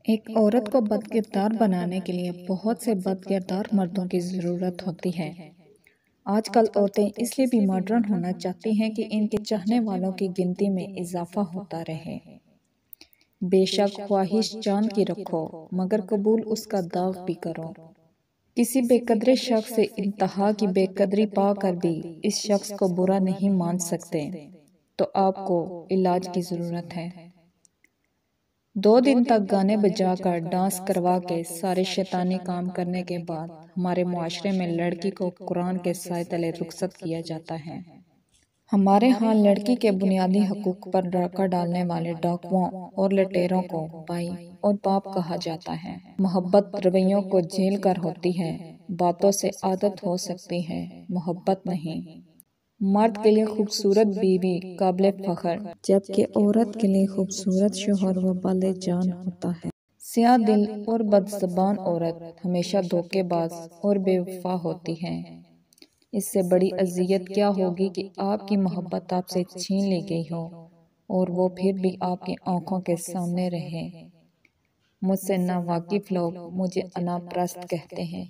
ایک عورت کو بد کردار بنانے کے لیے بہت سے بد کردار مردوں کی ضرورت ہوتی ہے۔ آج کل عورتیں اس لیے بھی ماڈرن ہونا چاہتی ہیں کہ ان کے چاہنے والوں کی گنتی میں اضافہ ہوتا رہے۔ بے شک خواہش چاند کی رکھو مگر قبول اس کا داغ بھی کرو۔ کسی بے قدر شخص سے انتہا کی بے قدری پا کر بھی اس شخص کو برا نہیں مان سکتے تو آپ کو علاج کی ضرورت ہے۔ 2 دن تک گانے بجا کر ڈانس کروا کے سارے شیطانی کام کرنے کے بعد ہمارے معاشرے میں لڑکی کو قرآن کے سائے تلے رخصت کیا جاتا ہے۔ ہمارے ہاں لڑکی کے بنیادی حقوق پر ڈاکہ ڈالنے والے ڈاکوؤں اور لٹیروں کو بھائی اور باپ کہا جاتا ہے۔ محبت رویوں کو جھیل کر ہوتی ہے، باتوں سے عادت ہو سکتی ہے، محبت نہیں۔ مرد کے لیے خوبصورت بیوی قابل فخر جبکہ عورت کے لیے خوبصورت شوہر وبال جان ہوتا ہے۔ سیاہ دل اور بد زبان عورت ہمیشہ دھوکے باز اور بے وفا ہوتی ہے۔ اس سے بڑی اذیت کیا ہوگی کہ آپ کی محبت آپ سے چھین لی گئی ہو اور وہ پھر بھی آپ کی آنکھوں کے سامنے رہے۔ مجھ سے ناواقف لوگ مجھے انا پرست کہتے ہیں۔